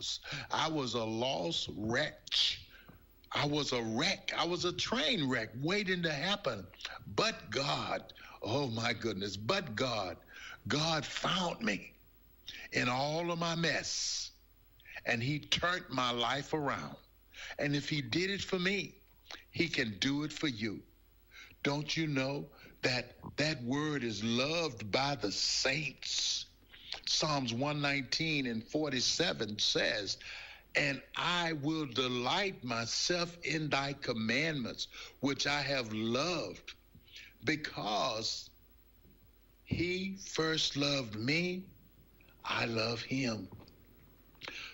was. I was a lost wretch. I was a wreck. I was a train wreck waiting to happen. But God, oh my goodness, but God found me in all of my mess, and he turned my life around. And if he did it for me, he can do it for you. Don't you know that that word is loved by the saints? Psalms 119:47 says, and I will delight myself in thy commandments, which I have loved, because he first loved me, I love him.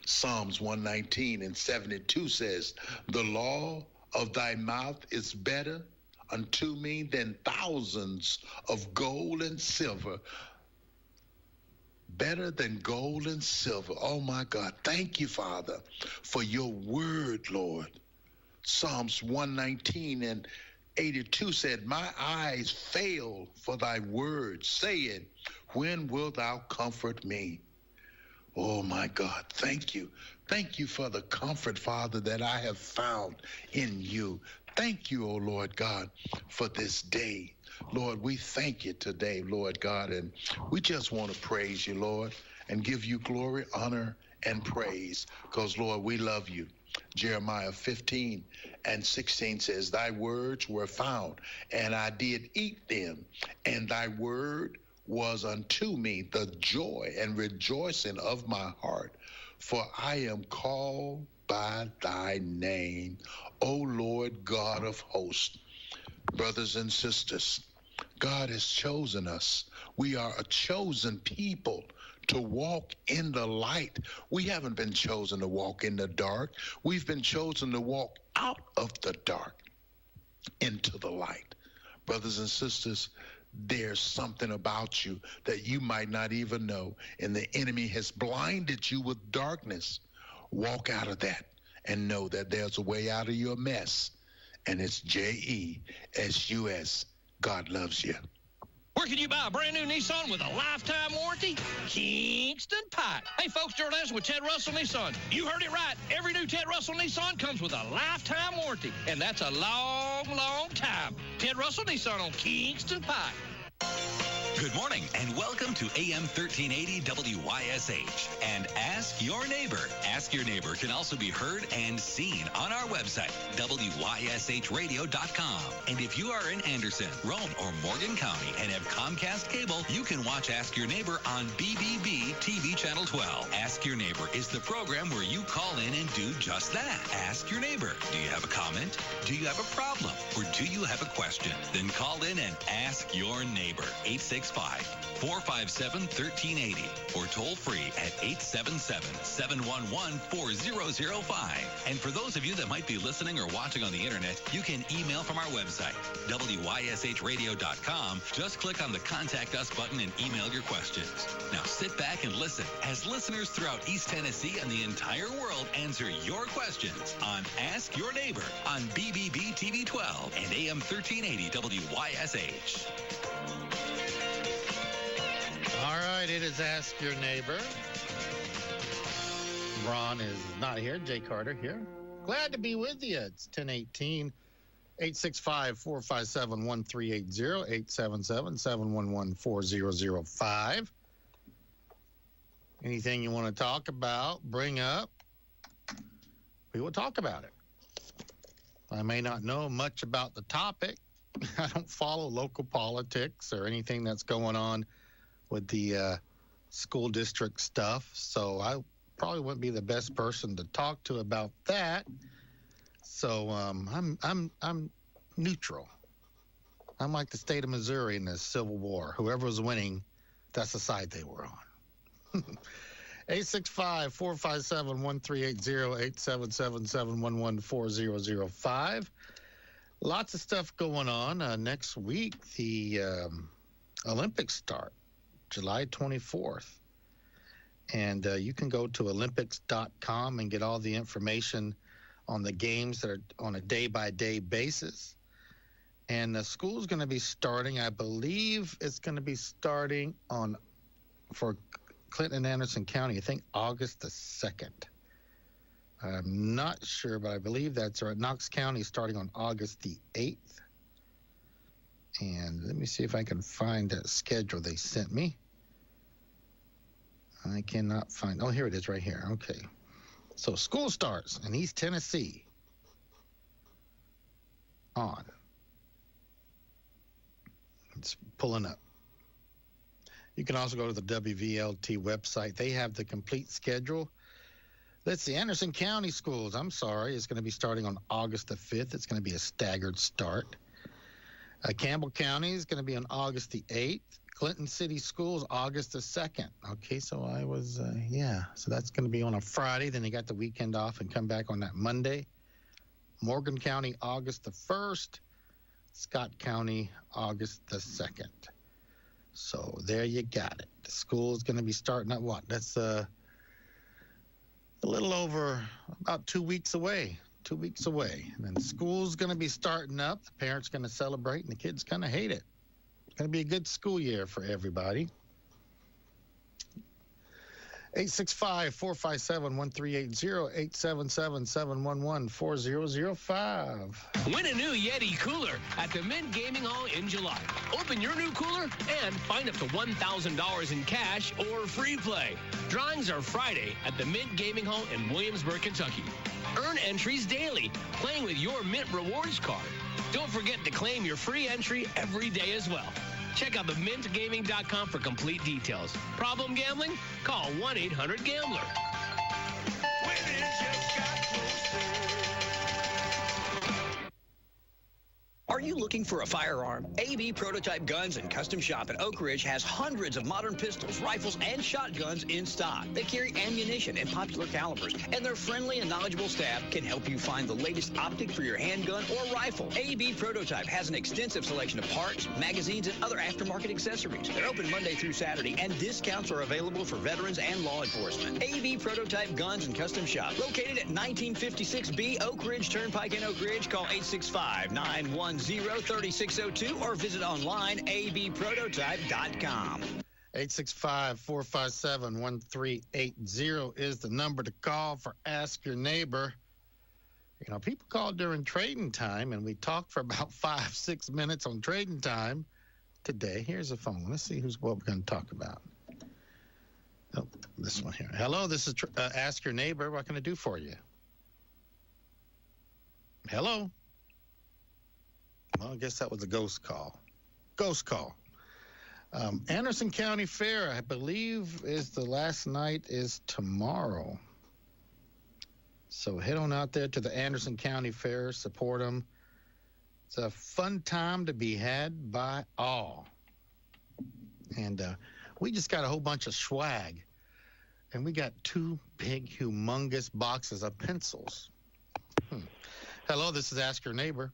Psalms 119:72 says, the law of thy mouth is better unto me than thousands of gold and silver. Better than gold and silver. Oh my God. Thank you, Father, for your word, Lord. Psalms 119:82 said, my eyes fail for thy word, saying, when wilt thou comfort me? Oh my God, thank you. Thank you for the comfort, Father, that I have found in you. Thank you, oh Lord God, for this day. Lord, we thank you today, Lord God, and we just want to praise you, Lord, and give you glory, honor, and praise, because, Lord, we love you. Jeremiah 15:16 says, thy words were found, and I did eat them, and thy word was unto me the joy and rejoicing of my heart, for I am called by thy name, O Lord God of hosts. Brothers and sisters, God has chosen us. We are a chosen people to walk in the light. We haven't been chosen to walk in the dark. We've been chosen to walk out of the dark into the light. Brothers and sisters, there's something about you that you might not even know, and the enemy has blinded you with darkness. Walk out of that and know that there's a way out of your mess, and it's JESUS. God loves you. Where can you buy a brand new Nissan with a lifetime warranty? Kingston Pike. Hey folks, Gerald Anderson with Ted Russell Nissan. You heard it right. Every new Ted Russell Nissan comes with a lifetime warranty, and that's a long, long time. Ted Russell Nissan on Kingston Pike. Good morning and welcome to AM 1380 WYSH and Ask Your Neighbor. Ask Your Neighbor can also be heard and seen on our website, WYSHradio.com. And if you are in Anderson, Rome, or Morgan County and have Comcast cable, you can watch Ask Your Neighbor on BBB TV Channel 12. Ask Your Neighbor is the program where you call in and do just that. Ask Your Neighbor. Do you have a comment? Do you have a problem? Or do you have a question? Then call in and ask your neighbor. 865-457-1380 or toll free at 877-711-4005. And for those of you that might be listening or watching on the internet, you can email from our website, WYSHradio.com. Just click on the Contact Us button and email your questions. Now sit back and listen as listeners throughout East Tennessee and the entire world answer your questions on Ask Your Neighbor on BBB TV 12 and AM 1380 WYSH. All right, it is Ask Your Neighbor. Ron is not here. Jay Carter here. Glad to be with you. It's 1018. 865-457-1380. 877-711-4005. Anything you want to talk about, bring up, we will talk about it. I may not know much about the topic. I don't follow local politics or anything that's going on with the school district stuff, so I probably wouldn't be the best person to talk to about that. So I'm neutral. I'm like the state of Missouri in the Civil War. Whoever was winning, that's the side they were on. 865-457-1380, 877-711-4005. Lots of stuff going on. Next week, the Olympics start. July 24th. And you can go to Olympics.com and get all the information on the games that are on a day-by-day basis. And the school's going to be starting, I believe it's going to be starting for Clinton and Anderson County, I think August the 2nd. I'm not sure, but I believe that's right. Knox County starting on August the 8th. And let me see if I can find that schedule they sent me. I cannot find. Oh, here it is right here. Okay. So school starts in East Tennessee on. It's pulling up. You can also go to the WVLT website. They have the complete schedule. Let's see. Anderson County Schools, I'm sorry, is going to be starting on August the 5th. It's going to be a staggered start. Campbell County is going to be on August the 8th. Clinton City Schools, August the 2nd. Okay, so I was, so that's going to be on a Friday. Then you got the weekend off and come back on that Monday. Morgan County, August the 1st. Scott County, August the 2nd. So there you got it. The school's going to be starting at what? That's a little over about 2 weeks away. 2 weeks away. And then school's going to be starting up. The parents going to celebrate, and the kids going to hate it. It's going to be a good school year for everybody. 865-457-1380, 877-711-4005. Win a new Yeti cooler at the Mint Gaming Hall in July. Open your new cooler and find up to $1,000 in cash or free play. Drawings are Friday at the Mint Gaming Hall in Williamsburg, Kentucky. Earn entries daily, playing with your Mint Rewards card. Don't forget to claim your free entry every day as well. Check out themintgaming.com for complete details. Problem gambling? Call 1-800-GAMBLER. Are you looking for a firearm? AB Prototype Guns and Custom Shop at Oak Ridge has hundreds of modern pistols, rifles, and shotguns in stock. They carry ammunition in popular calibers, and their friendly and knowledgeable staff can help you find the latest optic for your handgun or rifle. AB Prototype has an extensive selection of parts, magazines, and other aftermarket accessories. They're open Monday through Saturday, and discounts are available for veterans and law enforcement. AB Prototype Guns and Custom Shop, located at 1956B Oak Ridge Turnpike in Oak Ridge. Call 865-910-3602 or visit online abprototype.com. 865-457-1380 is the number to call for Ask Your Neighbor. You know, people called during trading time, and we talked for about 5-6 minutes on trading time today. Here's a phone. Let's see what we're going to talk about. Oh, this one here. Hello, this is Ask Your Neighbor. What can I do for you? Hello? Well, I guess that was a ghost call. Anderson County Fair, I believe, is the last night is tomorrow. So head on out there to the Anderson County Fair, support them. It's a fun time to be had by all. And we just got a whole bunch of swag. And we got 2 big, humongous boxes of pencils. Hello, this is Ask Your Neighbor.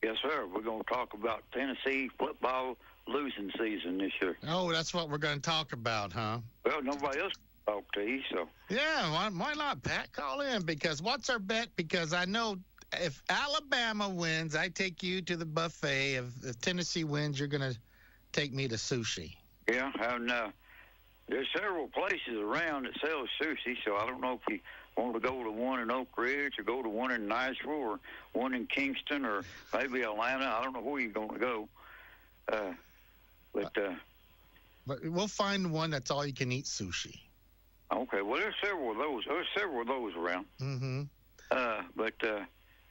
Yes, sir. We're going to talk about Tennessee football losing season this year. Oh, that's what we're going to talk about, huh? Well, nobody else can talk to you, so. Yeah, why not, Pat? Call in, because what's our bet? Because I know if Alabama wins, I take you to the buffet. If Tennessee wins, you're going to take me to sushi. Yeah, and there's several places around that sell sushi, so I don't know if you want to go to one in Oak Ridge or go to one in Nashville or one in Kingston or maybe Atlanta. I don't know where you're going to go. But we'll find one that's all you can eat sushi. Okay, well, there's several of those. There's several of those around. Mm-hmm. But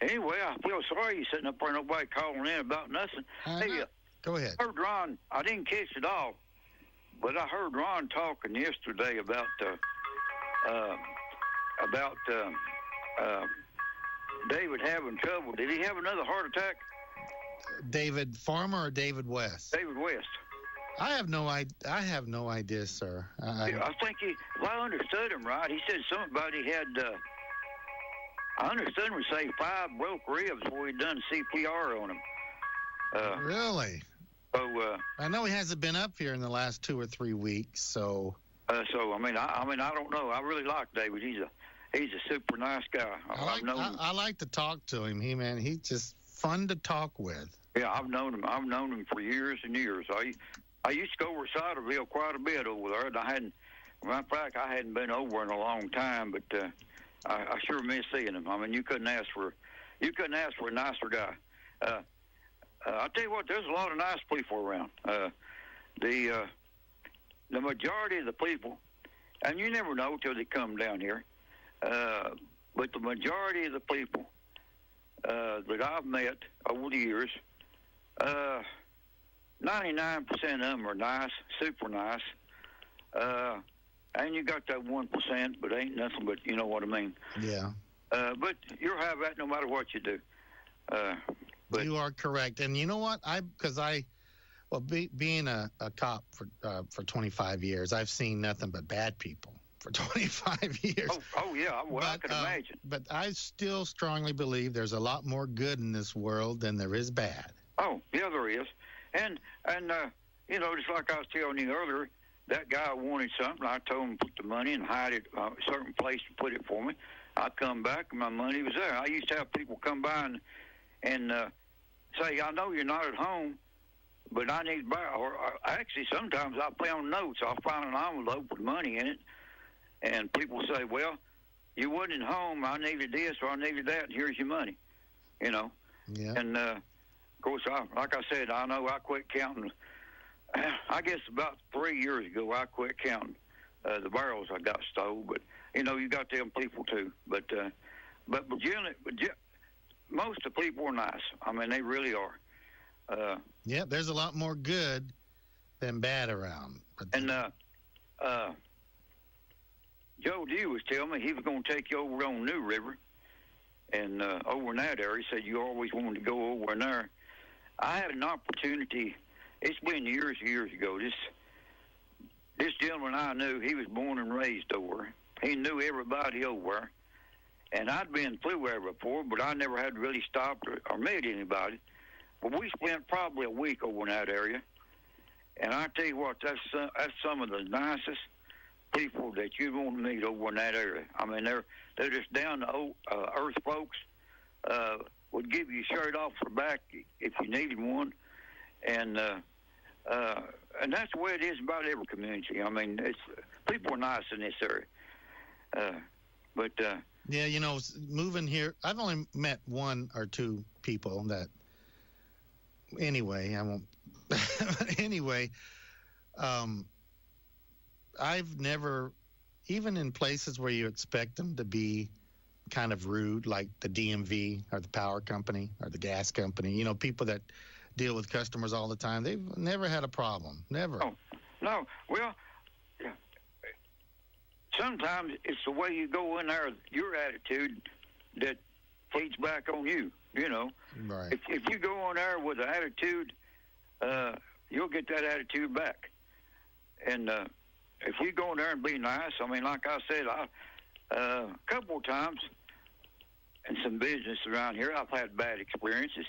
anyway, I feel sorry you sitting up there, nobody calling in about nothing. Hey, go ahead. I heard Ron. I didn't catch it all, but I heard Ron talking yesterday about David having trouble. Did he have another heart attack? David Farmer or David West? David West. I have no idea, sir. I think if I understood him right, he said somebody had. I understood him say 5 broke ribs before he'd done CPR on him. Really? So I know he hasn't been up here in the last 2 or 3 weeks. So I don't know. I really like David. He's a super nice guy. I like to talk to him. He's just fun to talk with. Yeah, I've known him for years and years. I used to go over Ciderville quite a bit over there, and matter of fact, I hadn't been over in a long time, but I sure miss seeing him. I mean, you couldn't ask for a nicer guy. I'll tell you what, there's a lot of nice people around. The majority of the people, and you never know till they come down here, but the majority of the people that I've met over the years, 99% of them are nice, super nice. And you got that 1%, but ain't nothing but, you know what I mean. Yeah. But you'll have that no matter what you do. But you are correct. And you know what? Being a cop for 25 years, I've seen nothing but bad people for 25 years. Oh yeah. Well, I can imagine. But I still strongly believe there's a lot more good in this world than there is bad. Oh, yeah, there is. And you know, just like I was telling you earlier, that guy wanted something. I told him to put the money and hide it a certain place to put it for me. I come back and my money was there. I used to have people come by and say, I know you're not at home, but I need to buy. Or actually, sometimes I found notes. I'll find an envelope with money in it, and people say, well, you wasn't at home. I needed this or I needed that, and here's your money. You know? Yeah. And, of course, like I said, I know I quit counting. I guess about 3 years ago, I quit counting the barrels I got stole. But, you know, you got them people, too. But generally, most of the people are nice. I mean, they really are. Yeah, there's a lot more good than bad around. And Joe D was telling me he was going to take you over on New River. And over in that area, he said you always wanted to go over in there. I had an opportunity. It's been years ago. This gentleman I knew, he was born and raised over. He knew everybody over. And I'd been through there before, but I never had really stopped or met anybody. But we spent probably a week over in that area. And I tell you what, that's some of the nicest people that you'd want to meet over in that area. I mean, they're just down to earth folks. Would give you a shirt off the back if you needed one. And that's the way it is about every community. I mean, people are nice in this area. Yeah, you know, moving here, I've only met one or two people that. Anyway, I won't. Anyway, I've never, even in places where you expect them to be kind of rude, like the DMV or the power company or the gas company, you know, people that deal with customers all the time, they've never had a problem. Never. Oh, no. Well, sometimes it's the way you go in there, your attitude that feeds back on you, you know. Right. If you go in there with an attitude, you'll get that attitude back. And if you go in there and be nice, I mean, like I said, a couple of times in some business around here, I've had bad experiences.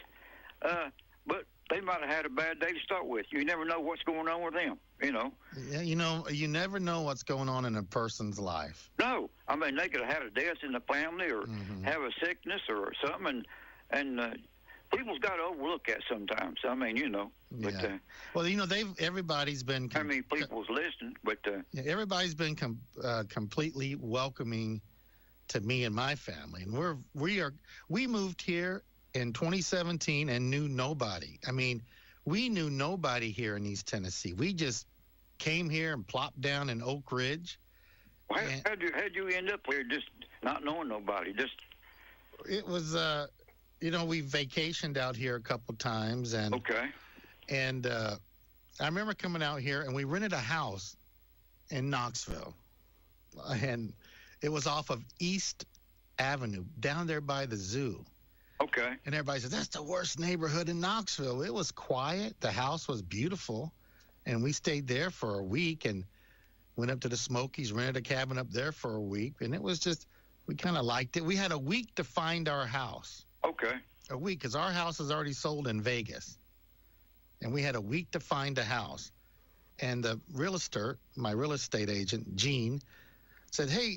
But they might have had a bad day to start with. You never know what's going on with them, you know. Yeah, you know, you never know what's going on in a person's life. No. I mean, they could have had a death in the family or have a sickness or something, and people's got to overlook that sometimes. I mean, you know. Yeah. But, well, you know, everybody's been. I mean, people's listening, but. Everybody's been completely welcoming to me and my family, and we moved here in 2017 and knew nobody. I mean, we knew nobody here in East Tennessee. We just came here and plopped down in Oak Ridge. Well, how'd you end up here just not knowing nobody? It was, you know, we vacationed out here a couple times. And, okay. And I remember coming out here, and we rented a house in Knoxville. And it was off of East Avenue, down there by the zoo. Okay. And everybody says, that's the worst neighborhood in Knoxville. It was quiet. The house was beautiful. And we stayed there for a week and went up to the Smokies, rented a cabin up there for a week. And it was just, we kind of liked it. We had a week to find our house. Okay. A week, because our house is already sold in Vegas. And we had a week to find a house. And the realtor, my real estate agent, Gene, said, hey,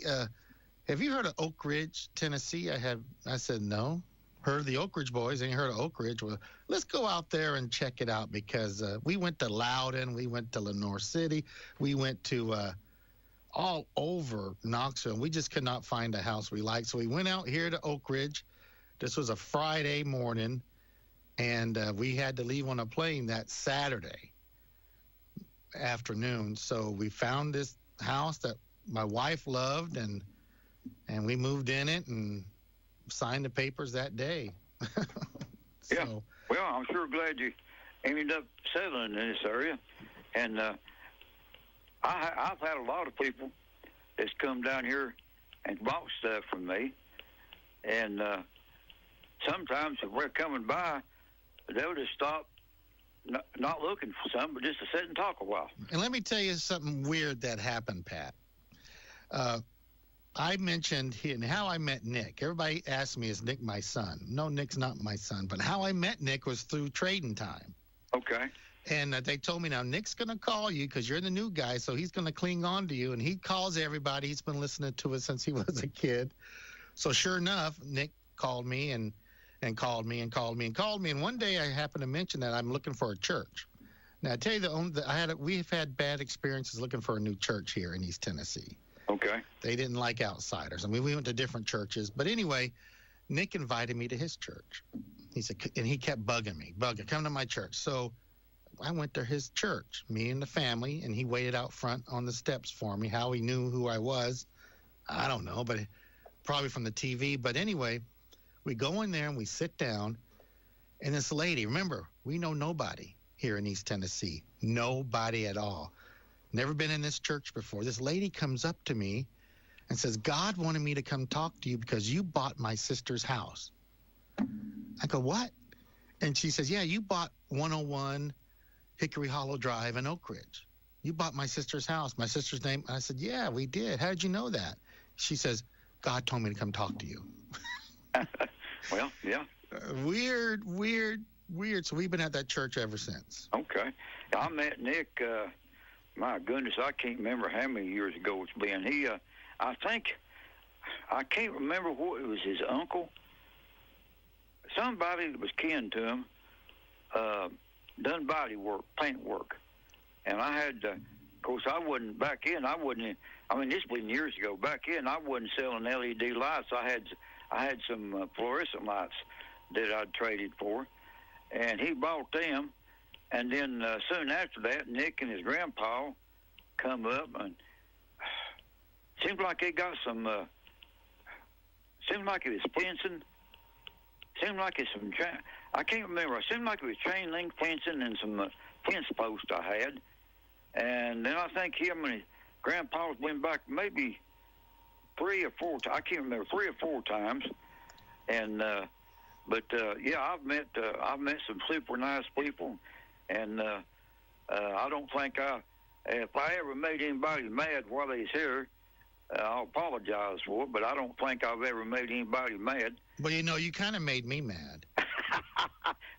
have you heard of Oak Ridge, Tennessee? I said, no. Heard of the Oak Ridge boys, ain't heard of Oak Ridge. Well, let's go out there and check it out, because we went to Loudon, we went to Lenore City, we went to all over Knoxville. And we just could not find a house we liked. So we went out here to Oak Ridge. This was a Friday morning, and we had to leave on a plane that Saturday afternoon. So we found this house that my wife loved, and we moved in it and signed the papers that day. So, yeah. Well, I'm sure glad you ended up settling in this area. And I've had a lot of people that's come down here and bought stuff from me. And sometimes if we're coming by, they'll just stop, not looking for something, but just to sit and talk a while. And let me tell you something weird that happened, Pat. I mentioned how I met Nick. Everybody asked me, is Nick my son? No, Nick's not my son. But how I met Nick was through Trading Time. Okay. And they told me, now, Nick's going to call you because you're the new guy, so he's going to cling on to you. And he calls everybody. He's been listening to us since he was a kid. So sure enough, Nick called me and called me and called me and called me. And one day I happened to mention that I'm looking for a church. Now, I tell you, we've had bad experiences looking for a new church here in East Tennessee. Okay. They didn't like outsiders. I mean, we went to different churches. But anyway, Nick invited me to his church. He said, and he kept bugging me, come to my church. So I went to his church, me and the family, and he waited out front on the steps for me. How he knew who I was, I don't know, but probably from the TV. But anyway, we go in there and we sit down, and this lady, remember, we know nobody here in East Tennessee, nobody at all. Never been in this church before. This lady comes up to me and says, God wanted me to come talk to you because you bought my sister's house. I go, what? And she says, yeah, you bought 101 Hickory Hollow Drive in Oak Ridge. You bought my sister's house. My sister's name. I said, yeah, we did. How did you know that? She says, God told me to come talk to you. Well, yeah. Weird. So we've been at that church ever since. Okay. I met Nick, my goodness, I can't remember how many years ago it's been. He, I can't remember what it was, his uncle. Somebody that was kin to him, done body work, paint work. And I had, of course, I mean, this was years ago. Back then, I wasn't selling LED lights. I had some fluorescent lights that I'd traded for. And he bought them. And then soon after that, Nick and his grandpa come up, and seemed like they got some, seemed like it was fencing. Seemed like it's some, I can't remember. It seemed like it was chain link fencing and some fence posts I had. And then I think him and his grandpa's been back maybe 3 or 4 times. I can't remember, 3 or 4 times. And, yeah, I've met some super nice people. And I don't think if I ever made anybody mad while he's here, I'll apologize for it, but I don't think I've ever made anybody mad. Well, you kind of made me mad.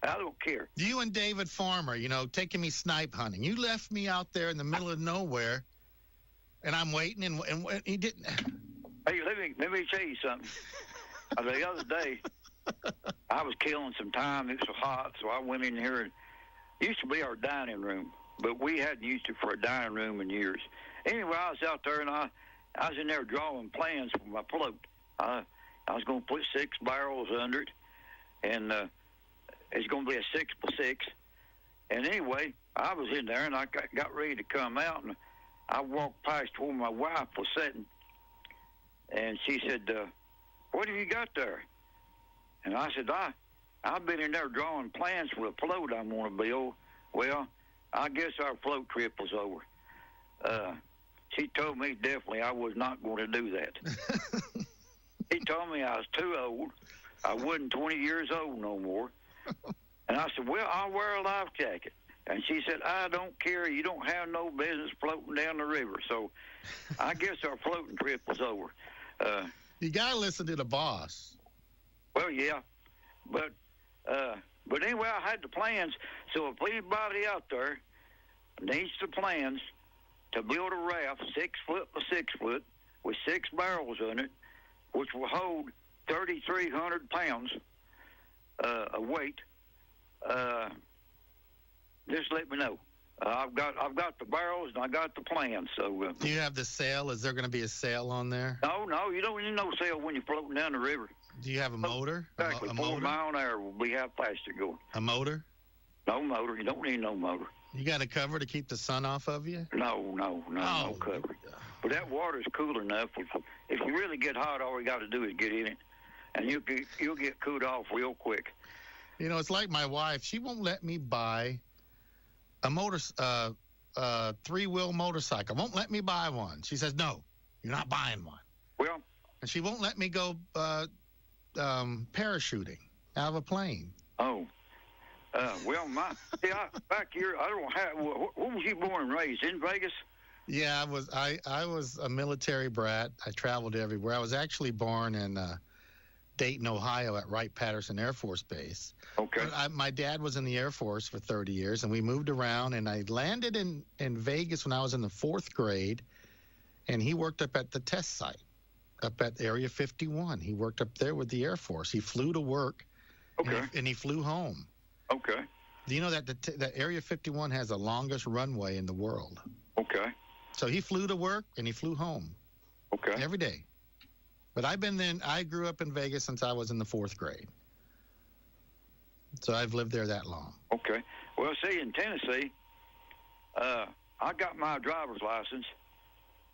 I don't care. You and David Farmer, taking me snipe hunting. You left me out there in the middle of nowhere, and I'm waiting, and he didn't. Hey, let me tell you something. The other day, I was killing some time. It was hot, so I went in here. It used to be our dining room, but we hadn't used it for a dining room in years. Anyway, I was out there, and I was in there drawing plans for my float. I was going to put 6 barrels under it, and it's going to be a 6x6. And anyway, I was in there, and I got ready to come out, and I walked past where my wife was sitting, and she said, what have you got there? And I said, I've been in there drawing plans for a float I'm going to build. Well, I guess our float trip was over. She told me definitely I was not going to do that. He told me I was too old. I wasn't 20 years old no more. And I said, well, I'll wear a life jacket. And she said, I don't care. You don't have no business floating down the river. So I guess our floating trip was over. You got to listen to the boss. Well, yeah. But anyway, I had the plans. So if anybody out there needs the plans to build a raft 6 foot by 6 foot with 6 barrels on it, which will hold 3,300 pounds of weight, just let me know. I've got the barrels and I got the plans. So. Do you have the sail? Is there going to be a sail on there? No, you don't need no sail when you're floating down the river. Do you have a motor? Exactly, a 4 motor? mile an hour will be how fast you're going. A motor? No motor. You don't need no motor. You got a cover to keep the sun off of you? No cover. But that water's cool enough. If you really get hot, all you got to do is get in it, and you'll get cooled off real quick. You know, it's like my wife. She won't let me buy a three-wheel motorcycle. Won't let me buy one. She says, "No, you're not buying one." Well, and she won't let me go parachuting out of a plane. Oh. Back here, I don't have. Where was you born and raised? In Vegas? Yeah, I was a military brat. I traveled everywhere. I was actually born in Dayton, Ohio, at Wright-Patterson Air Force Base. Okay. My dad was in the Air Force for 30 years, and we moved around. And I landed in Vegas when I was in the 4th grade, and he worked up at the test site, up at Area 51. He worked up there with the Air Force. He flew to work, okay, and he flew home. Okay. Do you know that the Area 51 has the longest runway in the world? Okay. So he flew to work and he flew home. Okay. Every day. But I grew up in Vegas since I was in the 4th grade. So I've lived there that long. Okay. Well, see, in Tennessee, I got my driver's license.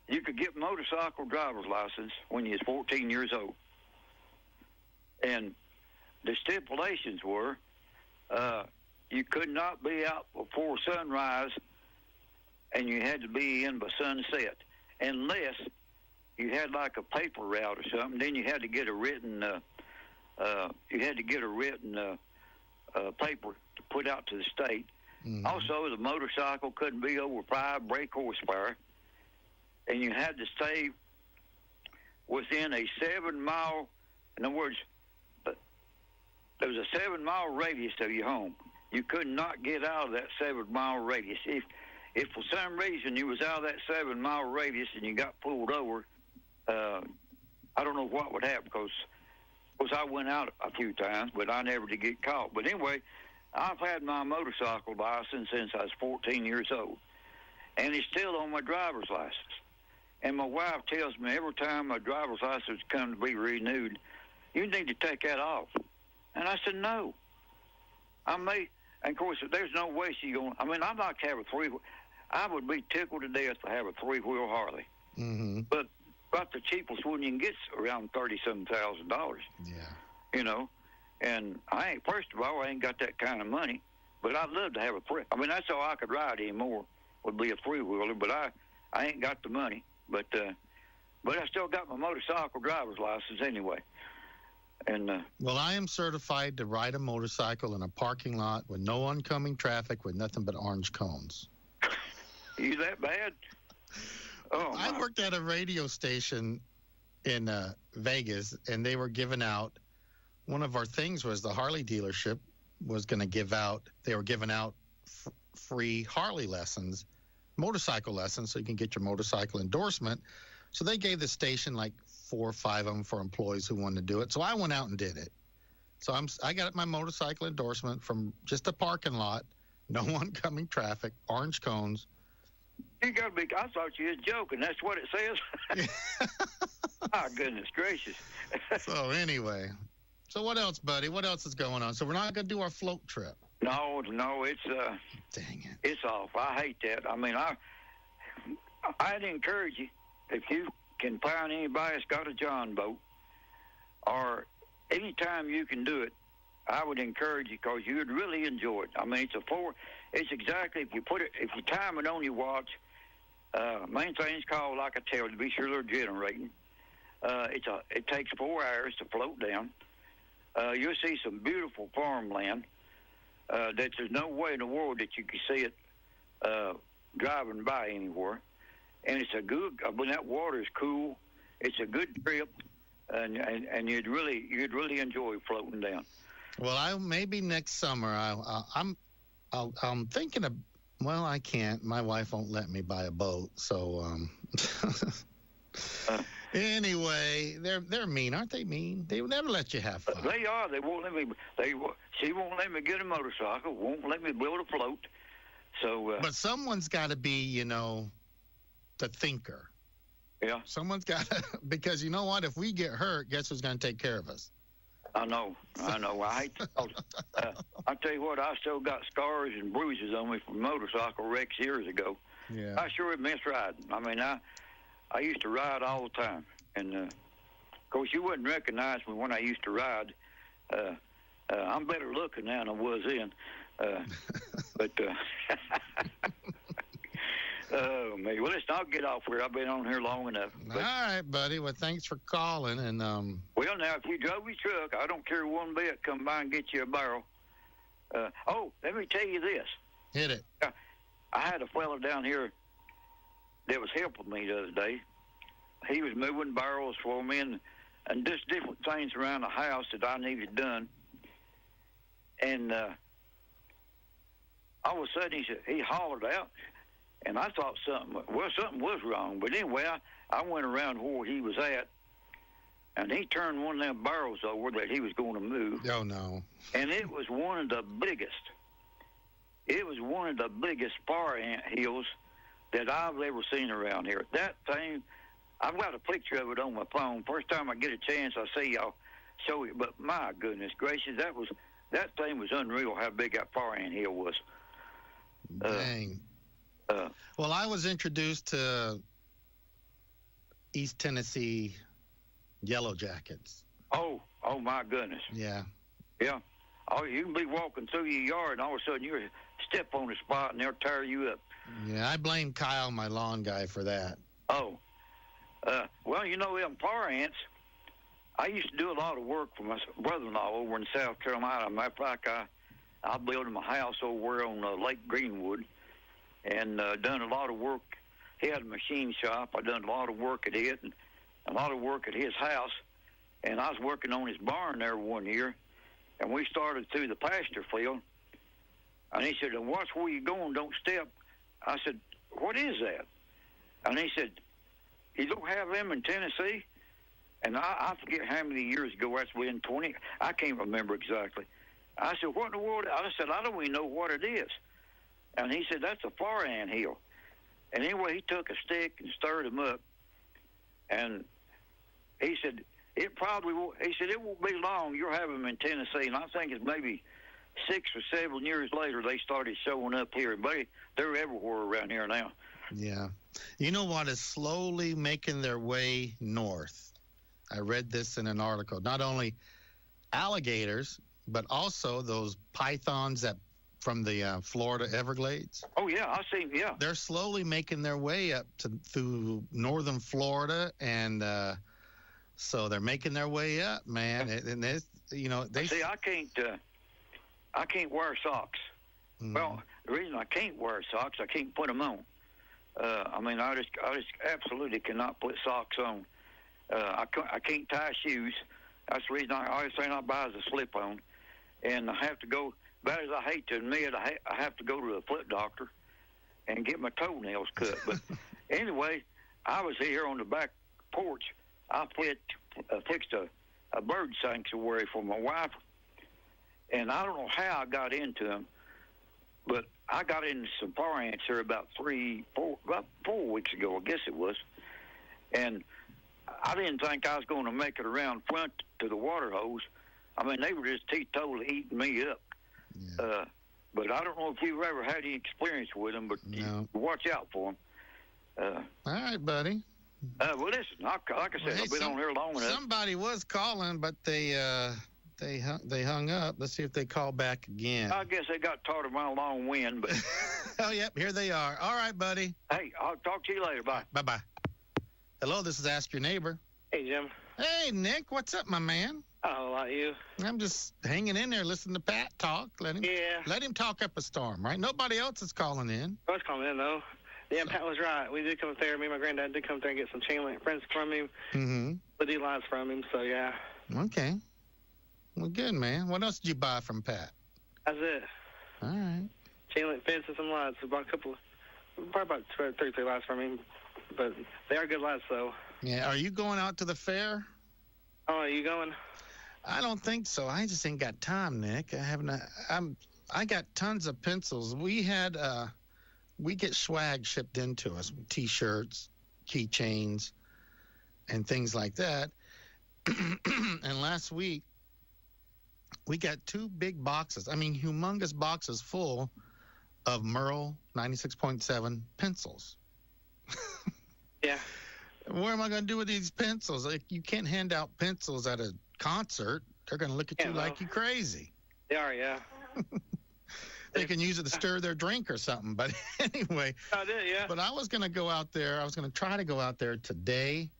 You could get motorcycle driver's license when you was 14 years old. And the stipulations were, you could not be out before sunrise, and you had to be in by sunset, unless you had like a paper route or something. Then you had to get a written, paper to put out to the state. Mm-hmm. Also, the motorcycle couldn't be over 5 brake horsepower, and you had to stay within a 7-mile. In other words, there was a 7-mile radius of your home. You could not get out of that 7-mile radius. If for some reason you was out of that 7-mile radius and you got pulled over, I don't know what would happen, because I went out a few times, but I never did get caught. But anyway, I've had my motorcycle license since I was 14 years old, and it's still on my driver's license. And my wife tells me every time my driver's license comes to be renewed, you need to take that off. And I said, no. And of course, there's no way she's going. I mean, I'd like to have a 3-wheel. I would be tickled to death to have a 3-wheel Harley. Mm-hmm. But about the cheapest one you can get's around $37,000. Yeah. You know, and first of all, I ain't got that kind of money, but I'd love to have a 3. I mean, that's all I could ride anymore would be a 3-wheeler, but I ain't got the money. But I still got my motorcycle driver's license anyway. And well, I am certified to ride a motorcycle in a parking lot with no oncoming traffic, with nothing but orange cones. You that bad? Oh, I worked at a radio station in Vegas, and they were giving out. One of our things was the Harley dealership was going to give out. They were giving out free Harley lessons, motorcycle lessons, so you can get your motorcycle endorsement. So they gave the station like 4 or 5 of them for employees who wanted to do it. So I went out and did it. So I got my motorcycle endorsement from just a parking lot, no oncoming traffic, orange cones. You got to be. I thought you was joking. That's what it says. My goodness gracious. So anyway, what else, buddy? What else is going on? So we're not going to do our float trip. No, it's dang it, it's off. I hate that. I mean, I'd encourage you, if you can find anybody that's got a John boat, or anytime you can do it, I would encourage you, because you would really enjoy it. I mean, it's exactly, if you time it on your watch, main thing's called, like I tell you, to be sure they're generating. It takes 4 hours to float down. You'll see some beautiful farmland that there's no way in the world that you can see it driving by anywhere. And it's a good, when that water is cool, it's a good trip, and you'd really enjoy floating down. Well, maybe next summer. I'm thinking of. Well, I can't. My wife won't let me buy a boat. So anyway, they're mean, aren't they? Mean. They will never let you have fun. They are. They won't let me. She won't let me get a motorcycle. Won't let me build a float. So, but someone's got to be, the thinker. yeah, Someone's got to, because you know what? If we get hurt, guess who's going to take care of us? I know. I hate to. I tell you what, I still got scars and bruises on me from motorcycle wrecks years ago. Yeah. I sure miss riding. I mean, I used to ride all the time, and of course, you wouldn't recognize me when I used to ride. I'm better looking now than I was then, but. Oh, man. Well, let's not get off here. I've been on here long enough. All right, buddy. Well, thanks for calling. And well, now, if you drove your truck, I don't care one bit. Come by and get you a barrel. Let me tell you this. Hit it. I had a fella down here that was helping me the other day. He was moving barrels for me and just different things around the house that I needed done. And all of a sudden, he hollered out. And I thought something was wrong. But anyway, I went around where he was at, and he turned one of them barrels over that he was going to move. Oh, no. And it was one of the biggest. It was one of the biggest fire ant hills that I've ever seen around here. That thing, I've got a picture of it on my phone. First time I get a chance, I see y'all show it. But my goodness gracious, that thing was unreal how big that fire ant hill was. Dang. Well, I was introduced to East Tennessee Yellow Jackets. Oh my goodness. Yeah. Yeah. Oh, you can be walking through your yard, and all of a sudden you step on the spot, and they'll tear you up. Yeah, I blame Kyle, my lawn guy, for that. Oh. Well, them fire ants, I used to do a lot of work for my brother-in-law over in South Carolina. Matter of fact, I built him a house over on Lake Greenwood. And done a lot of work. He had a machine shop. I done a lot of work at it and a lot of work at his house. And I was working on his barn there one year, and we started through the pasture field. And he said, "Watch where you're going, don't step." I said, "What is that?" And he said, "You don't have them in Tennessee?" And I forget how many years ago. That's been 20. I can't remember exactly. I said, "What in the world?" I said, "I don't even know what it is." And he said, "That's a fire ant hill." And anyway, he took a stick and stirred them up. And he said, "It probably won't." He said, "It won't be long. You'll have them in Tennessee." And I think it's maybe 6 or 7 years later they started showing up here. But they're everywhere around here now. Yeah. You know what is slowly making their way north? I read this in an article. Not only alligators, but also those pythons that from the Florida Everglades. Oh, yeah, I see, yeah. They're slowly making their way up through northern Florida, and so they're making their way up, man. And they see. I can't wear socks. Mm. Well, the reason I can't wear socks, I can't put them on. I just absolutely cannot put socks on. I can't tie shoes. That's the reason I always say I buy is a slip-on, and I have to go. Bad as I hate to admit, I have to go to a foot doctor and get my toenails cut. But anyway, I was here on the back porch. I fixed a bird sanctuary for my wife, and I don't know how I got into them, but I got into some fire ants here about 4 weeks ago, I guess it was, and I didn't think I was going to make it around front to the water hose. I mean, they were just teetotally eating me up. Yeah. But I don't know if you've ever had any experience with them, but no. You watch out for them. All right, buddy. Well, listen, like I said, I've been on here long enough. Somebody was calling, but they hung up. Let's see if they call back again. I guess they got tired of my long wind, but... Oh, yep, here they are. All right, buddy. Hey, I'll talk to you later. Bye. Bye-bye. Hello, this is Ask Your Neighbor. Hey, Jim. Hey, Nick. What's up, my man? How about you? I'm just hanging in there, listening to Pat talk. Let him talk up a storm, right? Nobody else is calling in. I was calling in, though. Yeah, Pat was right. We did come up there. Me and my granddad did come up there and get some chain link fence from him. Mm-hmm. The D-lines from him, so yeah. Okay. Well, good, man. What else did you buy from Pat? That's it. All right. Chain link fence and some lights. We bought probably about 33 lights from him. But they are good lights, though. Yeah. Are you going out to the fair? Oh, are you going? I don't think so. I just ain't got time, Nick. I got tons of pencils. We had we get swag shipped into us, T-shirts, keychains, and things like that. And last week, we got 2 big boxes. I mean, humongous boxes full of Merle 96.7 pencils. Yeah. What am I going to do with these pencils? Like, you can't hand out pencils at a concert. They're going to look at you like you're crazy. They are, yeah. They can use it to stir their drink or something. But anyway. I did, yeah. But I was going to go out there. I was going to try to go out there today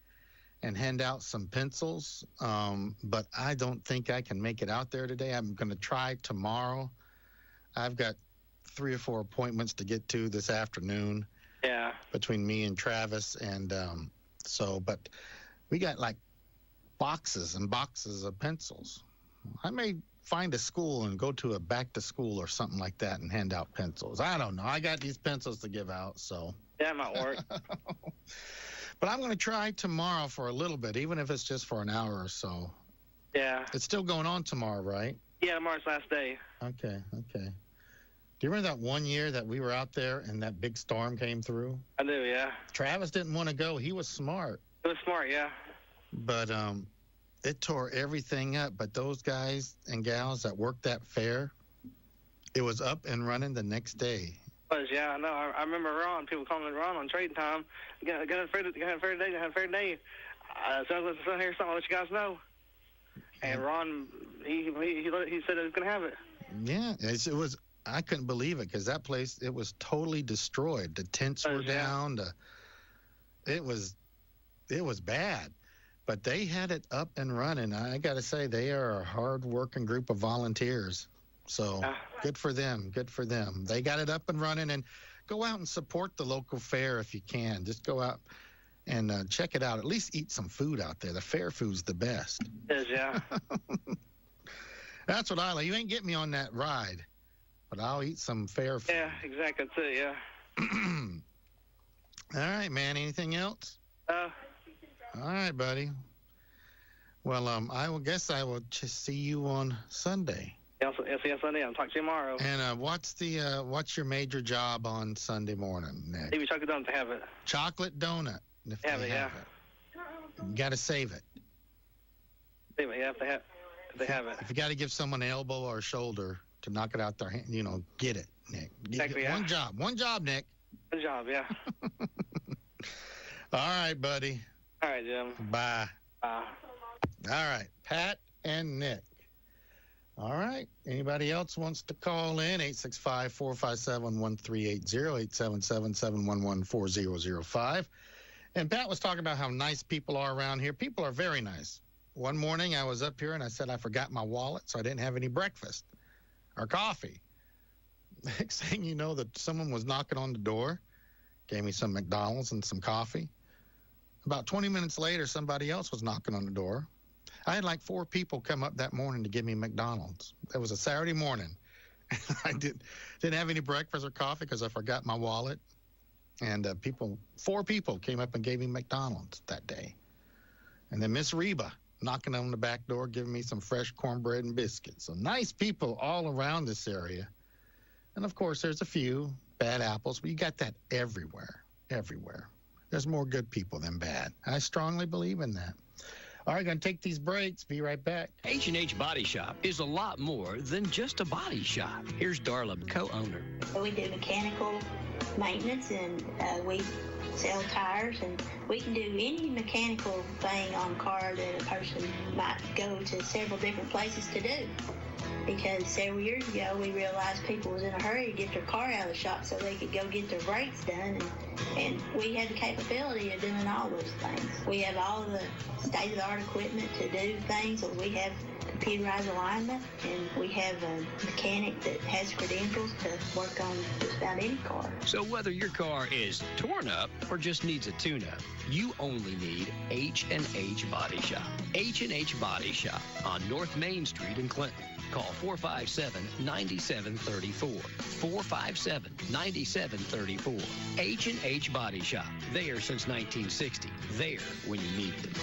and hand out some pencils. But I don't think I can make it out there today. I'm going to try tomorrow. I've got 3 or 4 appointments to get to this afternoon. Yeah. Between me and Travis. And but we got like boxes and boxes of pencils. I may find a school and go to a back to school or something like that and hand out pencils. I don't know. I got these pencils to give out, so. Yeah, it might work. But I'm going to try tomorrow for a little bit, even if it's just for an hour or so. Yeah. It's still going on tomorrow, right? Yeah, tomorrow's last day. Okay. Do you remember that one year that we were out there and that big storm came through? I do, yeah. Travis didn't want to go. He was smart. It was smart, yeah. But it tore everything up. But those guys and gals that worked that fair, it was up and running the next day. Yeah, I know. I remember Ron, people calling Ron on trading time. Got a fair day. So I was here something to let you guys know. And Ron, he said he was going to have it. Yeah, it was. I couldn't believe it because that place, it was totally destroyed. The tents were down. It was bad. But they had it up and running. I got to say, they are a hard-working group of volunteers. So good for them. Good for them. They got it up and running. And go out and support the local fair if you can. Just go out and check it out. At least eat some food out there. The fair food's the best. It is, yeah. That's what I like. You ain't get me on that ride, but I'll eat some fair food. Yeah, exactly. That's it, yeah. All right, man. Anything else? All right, buddy. Well, I will just see you on Sunday. Yeah, see you on Sunday. I'll talk to you tomorrow. And what's your major job on Sunday morning, Nick? Maybe chocolate donut to have it. Chocolate donut. If have they it, have it. You got to save it. Save it, yeah, if they have it. If you got to give someone an elbow or a shoulder to knock it out their hand, get it, Nick. Exactly, yeah. One job, Nick. One job, yeah. All right, buddy. All right, Jim. Bye. Bye. All right, Pat and Nick. All right. Anybody else wants to call in? 865-457-1380, 877-711-4005. And Pat was talking about how nice people are around here. People are very nice. One morning I was up here and I said I forgot my wallet, so I didn't have any breakfast or coffee. Next thing you know, that someone was knocking on the door, gave me some McDonald's and some coffee. About 20 minutes later, somebody else was knocking on the door. I had like 4 people come up that morning to give me McDonald's. It was a Saturday morning. I didn't have any breakfast or coffee because I forgot my wallet. And 4 people came up and gave me McDonald's that day. And then Miss Reba knocking on the back door, giving me some fresh cornbread and biscuits. So nice people all around this area. And of course, there's a few bad apples, but you got that everywhere. There's more good people than bad. I strongly believe in that. All right, going to take these breaks. Be right back. H&H Body Shop is a lot more than just a body shop. Here's Darla, co-owner. We do mechanical maintenance, and we sell tires, and we can do any mechanical thing on a car that a person might go to several different places to do. Because several years ago, we realized people was in a hurry to get their car out of the shop so they could go get their brakes done, and we had the capability of doing all those things. We have all the state-of-the-art equipment to do things, so we have computerized alignment, and we have a mechanic that has credentials to work on just about any car. So whether your car is torn up or just needs a tune-up, you only need H&H Body Shop. H&H Body Shop on North Main Street in Clinton. Call 457-9734. 457-9734. H&H Body Shop. There since 1960. There when you need them.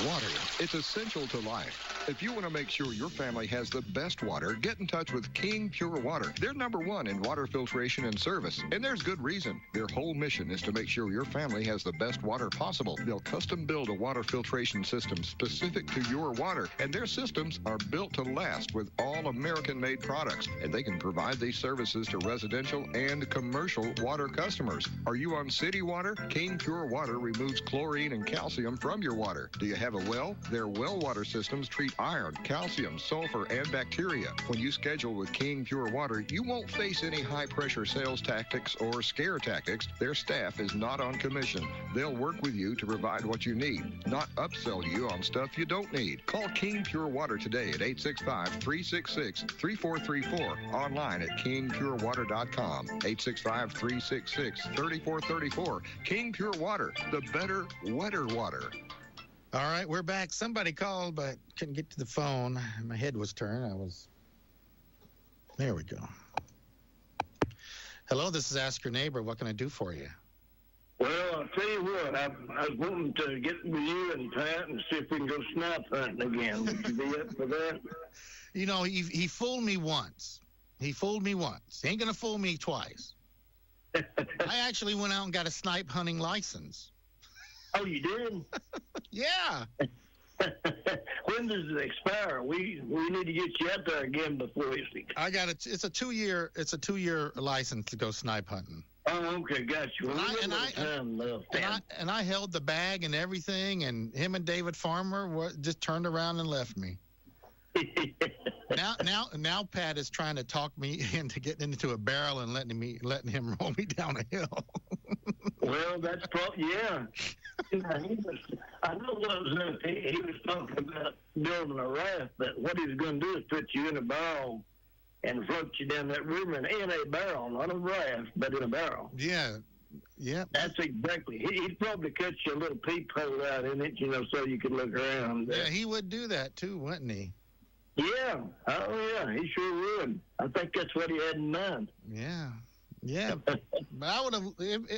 Water. It's essential to life. If you want to make sure your family has the best water, get in touch with King Pure Water. They're #1 in water filtration and service, and there's good reason. Their whole mission is to make sure your family has the best water possible. They'll custom build a water filtration system specific to your water, and their systems are built to last with all American-made products, and they can provide these services to residential and commercial water customers. Are you on city water? King Pure Water removes chlorine and calcium from your water. Do you have a well? Their well water systems treat iron, calcium, sulfur, and bacteria. When you schedule with King Pure Water, you won't face any high-pressure sales tactics or scare tactics. Their staff is not on commission. They'll work with you to provide what you need, not upsell you on stuff you don't need. Call King Pure Water today at 865-366-3434. Online at kingpurewater.com. 865-366-3434. King Pure Water, the better, wetter water. All right, we're back. Somebody called, but couldn't get to the phone. My head was turned. There we go. Hello, this is Ask Your Neighbor. What can I do for you? Well, I'll tell you what, I was wanting to get with you and Pat and see if we can go snipe hunting again. Would you be up for that? You know, he fooled me once. He ain't going to fool me twice. I actually went out and got a snipe hunting license. Oh, you did? Yeah. When does it expire? We need to get you out there again before it's. I got it. It's a 2-year license to go snipe hunting. Oh, okay, got you. Well, and I held the bag and everything, and him and David Farmer just turned around and left me. Now Pat is trying to talk me into getting into a barrel and letting him roll me down a hill. Well, that's probably, yeah. I know what he was talking about building a raft, but what he was going to do is put you in a barrel and float you down that river in a barrel, not a raft, but in a barrel. Yeah. Yeah. That's exactly. He'd probably cut you a little peephole out in it, so you could look around. Yeah, he would do that too, wouldn't he? Yeah. Oh, yeah, he sure would. I think that's what he had in mind. Yeah. Yeah, but I would have.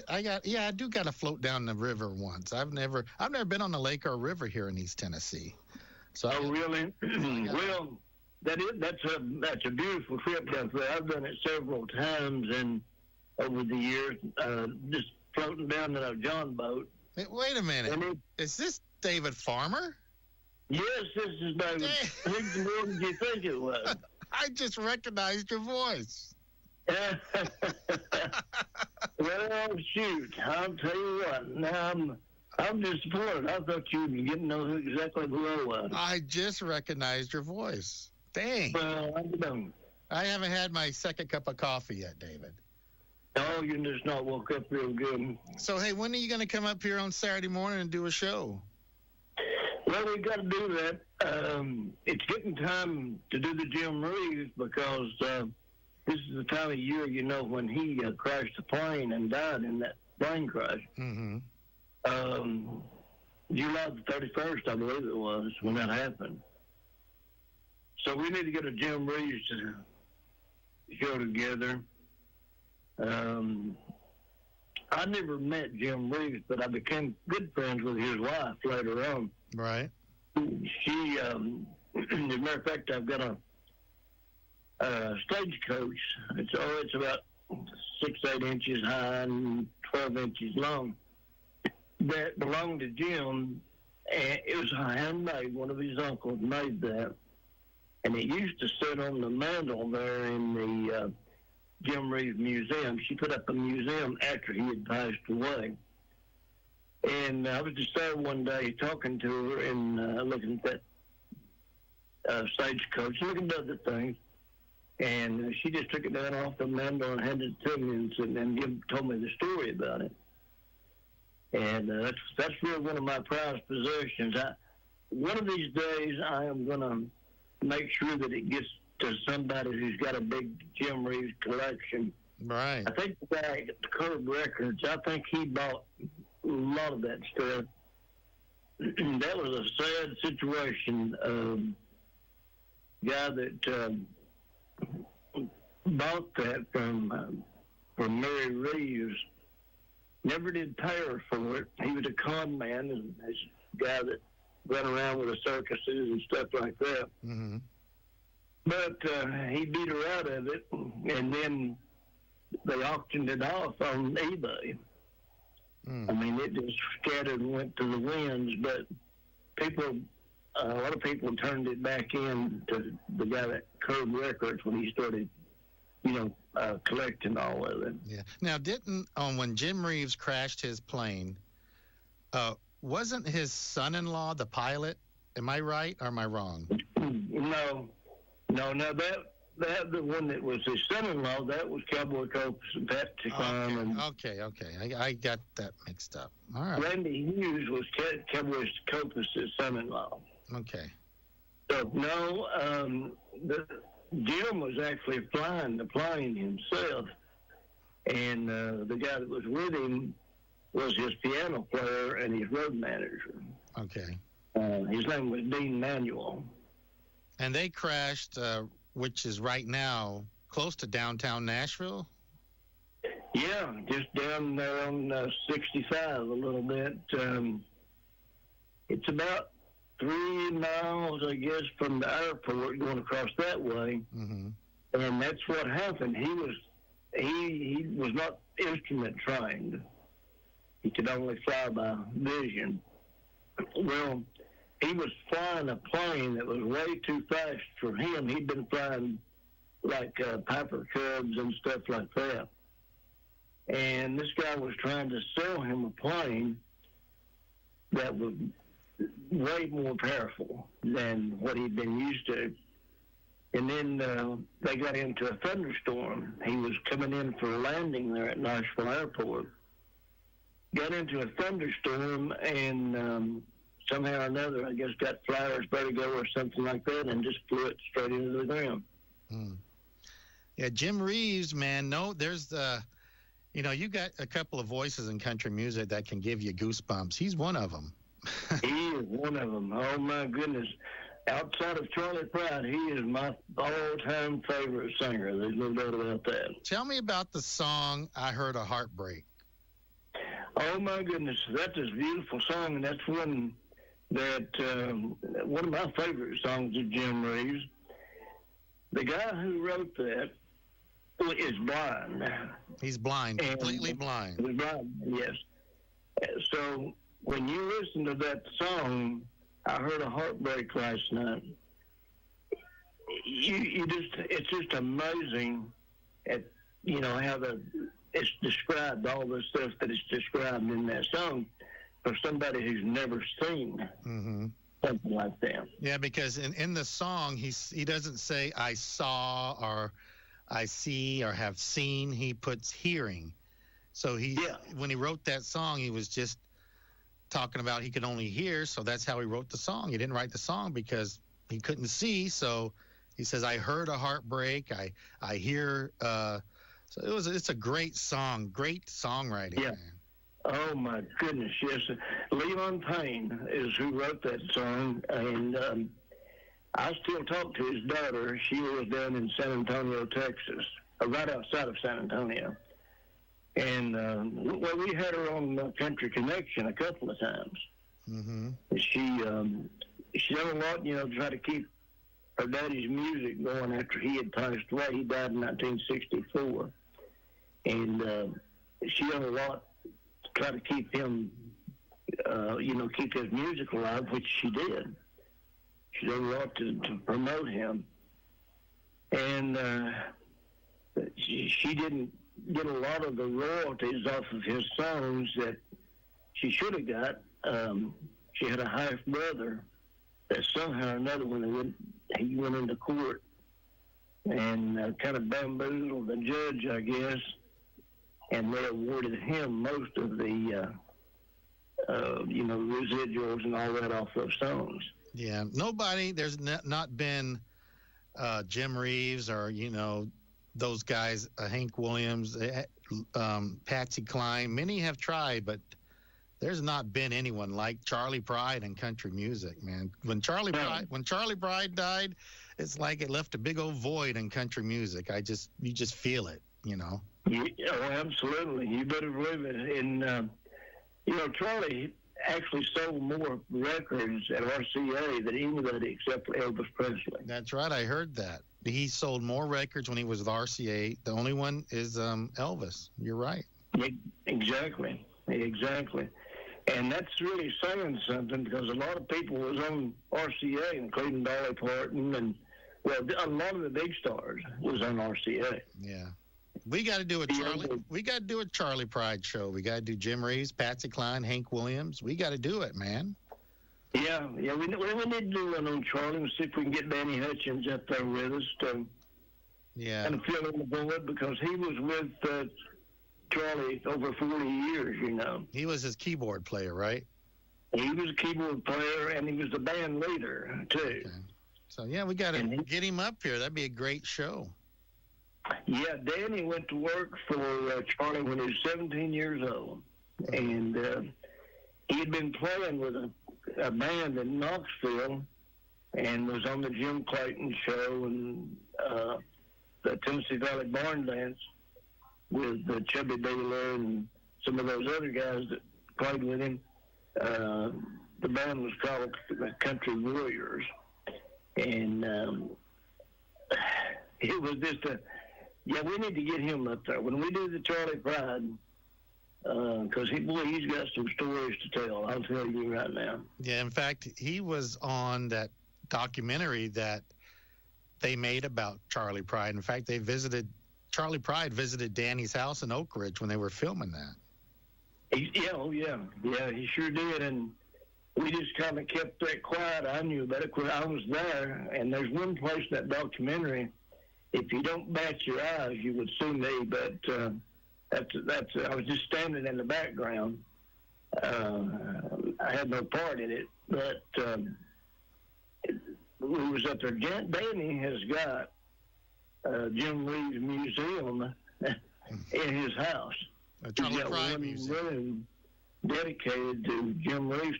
I do got to float down the river once. I've never been on the lake or river here in East Tennessee. So really? Well, that's a beautiful trip down there. I've done it several times and over the years, just floating down in a John boat. Wait a minute, is this David Farmer? Yes, this is David. Who more did you think it was? I just recognized your voice. Well, shoot, I'll tell you what. Now I'm disappointed. I thought you didn't know exactly who I was. I just recognized your voice. Dang. Well, I don't. I haven't had my second cup of coffee yet, David. Oh, you just not woke up real good. So, hey, when are you going to come up here on Saturday morning and do a show? Well, we got to do that. It's getting time to do the Jim Reeves because this is the time of year, when he crashed the plane and died in that plane crash. Mm-hmm. July the 31st, I believe it was, when that happened. So we need to get a Jim Reeves show together. I never met Jim Reeves, but I became good friends with his wife later on. Right. She, as a matter of fact, I've got a stagecoach. It's about 6-8 inches high and 12 inches long. That belonged to Jim, and it was handmade. One of his uncles made that, and it used to sit on the mantle there in the Jim Reeves Museum. She put up a museum after he had passed away. And I was just there one day talking to her and looking at that stagecoach, looking at other things. And she just took it down off the mantle and handed it to me and told me the story about it. And that's really one of my prized possessions. One of these days, I am going to make sure that it gets to somebody who's got a big Jim Reeves collection. Right. I think the guy at the Curb Records, I think he bought a lot of that stuff. That was a sad situation. Guy that bought that from Mary Reeves never did pay her for it. He was a con man, and this guy that run around with the circuses and stuff like that. Mm-hmm. But he beat her out of it, and then they auctioned it off on eBay. I mean, it just scattered and went to the winds, but a lot of people turned it back in to the guy that Curb Records when he started, collecting all of it. Yeah. Now, when Jim Reeves crashed his plane, wasn't his son-in-law the pilot? Am I right or am I wrong? No, that the one that was his son-in-law, that was Cowboy Copas and Patsy Cline. Okay. I got that mixed up. All right. Randy Hughes was Cowboy Copas' son-in-law. Okay. So, no, Jim was actually flying the plane himself, and the guy that was with him was his piano player and his road manager. Okay. His name was Dean Manuel. And they crashed, which is right now close to downtown Nashville? Yeah, just down there on 65 a little bit. It's about 3 miles, I guess, from the airport going across that way. Mm-hmm. And that's what happened. He was not instrument trained. He could only fly by vision. Well, he was flying a plane that was way too fast for him. He'd been flying like Piper Cubs and stuff like that. And this guy was trying to sell him a plane that was way more powerful than what he'd been used to. And then they got into a thunderstorm. He was coming in for a landing there at Nashville Airport. Got into a thunderstorm and somehow or another, I guess, got flyer's vertigo or something like that and just flew it straight into the ground. Yeah, Jim Reeves, man, there's you got a couple of voices in country music that can give you goosebumps. He's one of them. He is one of them. Oh, my goodness. Outside of Charlie Pride, he is my all-time favorite singer. There's no doubt about that. Tell me about the song, I Heard a Heartbreak. Oh, my goodness. That's a beautiful song, and that's one of my favorite songs of Jim Reeves. The guy who wrote that is blind. He's blind, completely blind. He's blind, yes. So when you listen to that song, I Heard a Heartbreak last night, it's just amazing at, how it's described, all the stuff that is described in that song for somebody who's never seen something like that. Yeah, because in the song, he doesn't say I saw or I see or have seen. He puts hearing. So when he wrote that song, he was just talking about he could only hear, so that's how he wrote the song. He didn't write the song because he couldn't see, so he says, I heard a heartbreak, I hear, so it's a great song, great songwriting. Yeah. Man. Oh, my goodness, yes. Leon Payne is who wrote that song, and I still talk to his daughter. She was down in San Antonio, Texas, right outside of San Antonio. And, we had her on Country Connection a couple of times. Mm-hmm. She done a lot, to try to keep her daddy's music going after he had passed away. He died in 1964. And she done a lot to try to keep him, keep his music alive, which she did. She done a lot to promote him. And she didn't get a lot of the royalties off of his songs that she should have got. She had a half brother that somehow or another, when he went into court and kind of bamboozled the judge, I guess, and they awarded him most of the residuals and all that off those songs. Yeah, there's not been Jim Reeves or those guys, Hank Williams, Patsy Cline. Many have tried, but there's not been anyone like Charlie Pride in country music, man. When Charlie Pride died, it's like it left a big old void in country music. You just feel it, Yeah, absolutely. You better believe it. And Charlie actually sold more records at RCA than anybody except for Elvis Presley. That's right. I heard that. He sold more records when he was with RCA. The only one is Elvis. You're right. Exactly. And that's really saying something, because a lot of people was on RCA, including Dolly Parton, and a lot of the big stars was on RCA. Yeah. We got to do a Charlie Pride show. We got to do Jim Reeves, Patsy Cline, Hank Williams. We got to do it, man. Yeah. We need to do one on Charlie and see if we can get Danny Hutchins up there with us to kind of fill in the board, because he was with Charlie over 40 years, you know. He was his keyboard player, right? He was a keyboard player, and he was the band leader, too. Okay. So, yeah, we got to get him up here. That'd be a great show. Yeah, Danny went to work for Charlie when he was 17 years old, and he had been playing with a band in Knoxville and was on the Jim Clayton show and the Tennessee Valley Barn Dance with Chubby Baylor and some of those other guys that played with him. The band was called the Country Warriors, and it was just we need to get him up there when we do the Charlie Pride, because he's got some stories to tell. I'll tell you right now. Yeah, in fact, he was on that documentary that they made about Charlie Pride. In fact, Charlie Pride visited Danny's house in Oak Ridge when they were filming that. Yeah, he sure did, and we just kind of kept that quiet. I knew about it because I was there, and there's one place in that documentary, if you don't bat your eyes, you would see me, but that's I was just standing in the background. I had no part in it, but we was up there. Danny has got Jim Reeves Museum in his house. He's got one room dedicated to Jim Reeves.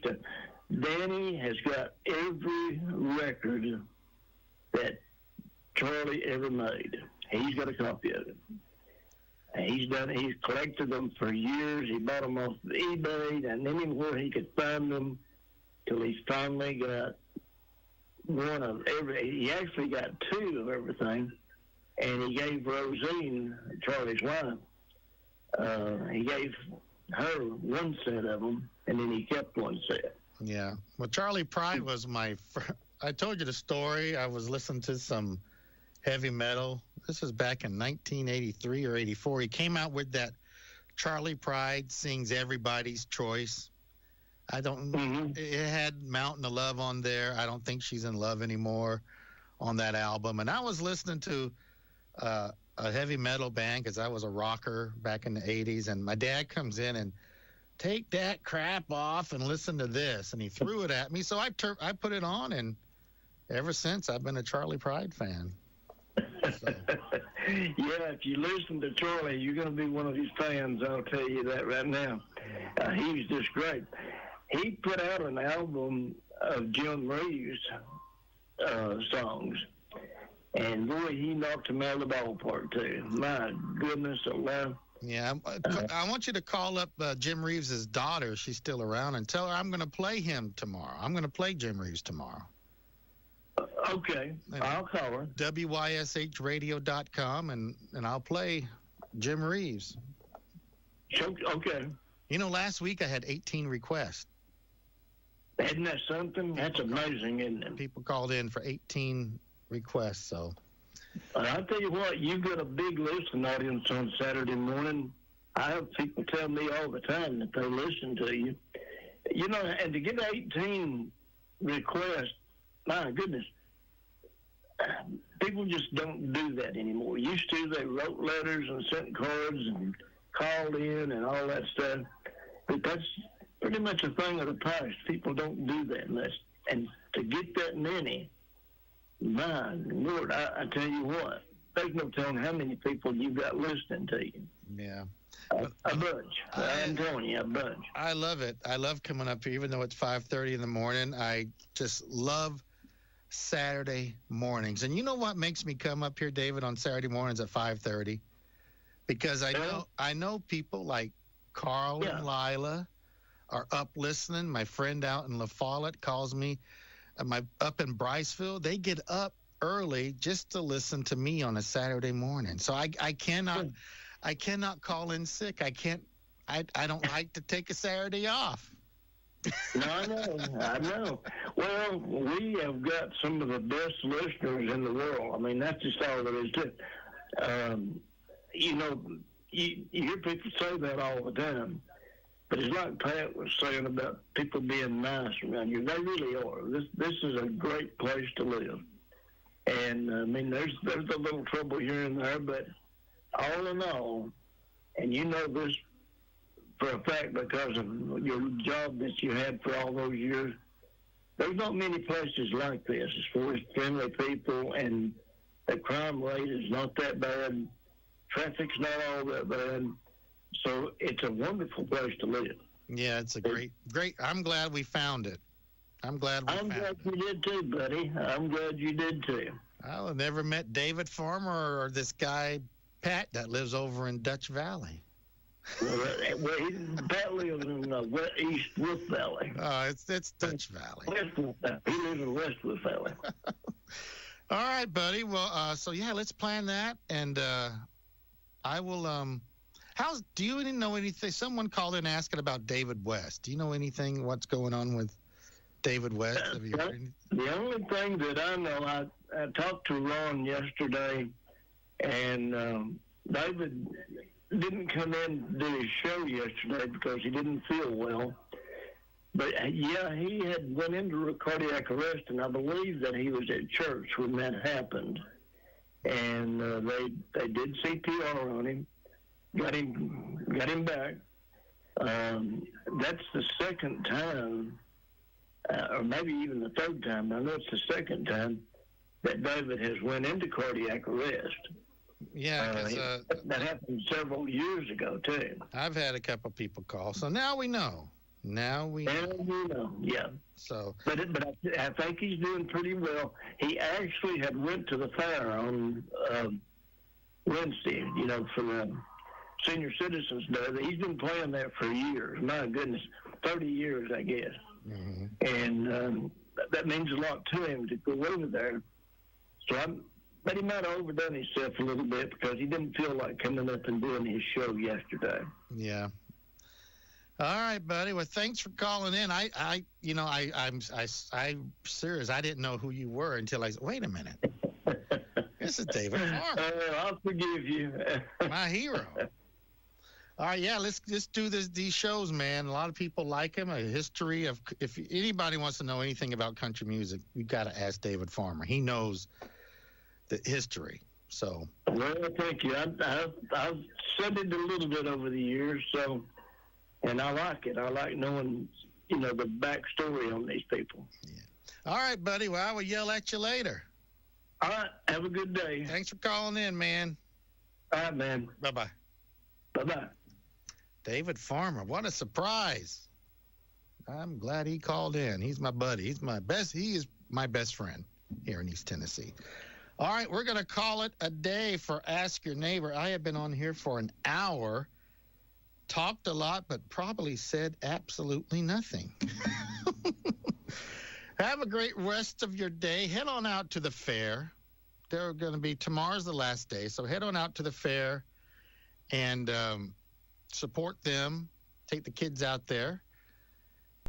Danny has got every record that Charlie ever made. He's got a copy of it. He's collected them for years. He bought them off eBay and anywhere he could find them, till he finally got one of every. He actually got two of everything, and he gave Rosine, Charlie's wife, he gave her one set of them, and then he kept one set. Yeah. Well, Charlie Pride was I told you the story. I was listening to some heavy metal. This was back in 1983 or 84. He came out with that Charlie Pride Sings Everybody's Choice. It had Mountain of Love on there. I don't think she's in love anymore on that album. And I was listening to a heavy metal band because I was a rocker back in the 80s. And my dad comes in and, take that crap off and listen to this. And he threw it at me. So I put it on, and ever since I've been a Charlie Pride fan. So. Yeah, if you listen to Charlie, you're going to be one of his fans. I'll tell you that right now. He was just great. He put out an album of Jim Reeves songs, and boy, he knocked him out of the ballpark too. My goodness alive. Yeah, I want you to call up Jim Reeves' daughter. She's still around, and tell her I'm going to play him tomorrow. I'm going to play Jim Reeves tomorrow. Okay, I'll call her. WYSHradio.com, and I'll play Jim Reeves. Okay. You know, last week I had 18 requests. Isn't that something? That's amazing, isn't it? People called in for 18 requests, so. I'll tell you what, you've got a big listening audience on Saturday morning. I have people tell me all the time that they listen to you. You know, and to get 18 requests, my goodness, people just don't do that anymore. Used to, they wrote letters and sent cards and called in and all that stuff. But that's pretty much a thing of the past. People don't do that unless, and to get that many, my Lord, I tell you what, there's no telling how many people you've got listening to you. Yeah. A bunch. I'm telling you, a bunch. I love it. I love coming up here, even though it's 5:30 in the morning. I just love Saturday mornings. And you know what makes me come up here, David, on Saturday mornings at 5:30? Because I know people like Carl and Lila, are up listening. My friend out in La Follette calls me. Up in Bryceville, they get up early just to listen to me on a Saturday morning. So I cannot call in sick. I don't like to take a Saturday off. No, I know. Well, we have got some of the best listeners in the world. I mean, that's just all there is to it. You hear people say that all the time, but it's like Pat was saying about people being nice around you. They really are. This is a great place to live. And, I mean, there's a little trouble here and there, but all in all, and you know this for a fact because of your job that you had for all those years, there's not many places like this as far as friendly people, and the crime rate is not that bad. Traffic's not all that bad. So it's a wonderful place to live. Yeah, it's a great. I'm glad we found it. I'm glad you did too, buddy. I'm glad you did too. I've never met David Farmer or this guy, Pat, that lives over in Dutch Valley. Pat lives in East Wolf Valley. Oh, it's Dutch Valley. He lives in West Wolf Valley. All right, buddy. Well, so yeah, let's plan that, and I will. Do you know anything? Someone called in asking about David West. Do you know anything? What's going on with David West? Have you heard anything? The only thing that I know, I talked to Ron yesterday, and David didn't come in to do his show yesterday because he didn't feel well. But, yeah, he had went into cardiac arrest, and I believe that he was at church when that happened. And they did CPR on him, got him back. That's the second time, or maybe even the third time. I know it's the second time that David has went into cardiac arrest. Yeah, that happened several years ago too. I've had a couple people call, so now we know. Now we know. Yeah. So, but I think he's doing pretty well. He actually had went to the fair on Wednesday, for the Senior Citizens Day. He's been playing that for years. My goodness, 30 years, I guess. Mm-hmm. And that means a lot to him to go over there. But he might have overdone himself a little bit because he didn't feel like coming up and doing his show yesterday. Yeah. All right, buddy. Well, thanks for calling in. I'm serious. I didn't know who you were until I said, wait a minute. This is David Farmer. I'll forgive you. My hero. All right, yeah, let's just do these shows, man. A lot of people like him. A history of, if anybody wants to know anything about country music, you got to ask David Farmer. He knows the history. So. Well, thank you. I've studied a little bit over the years, so, and I like it. I like knowing, the backstory on these people. Yeah. All right, buddy. Well, I will yell at you later. All right. Have a good day. Thanks for calling in, man. All right, man. Bye-bye. Bye-bye. David Farmer. What a surprise. I'm glad he called in. He's my buddy. He is my best friend here in East Tennessee. All right, we're going to call it a day for Ask Your Neighbor. I have been on here for an hour, talked a lot, but probably said absolutely nothing. Have a great rest of your day. Head on out to the fair. Tomorrow's the last day, so head on out to the fair and support them. Take the kids out there.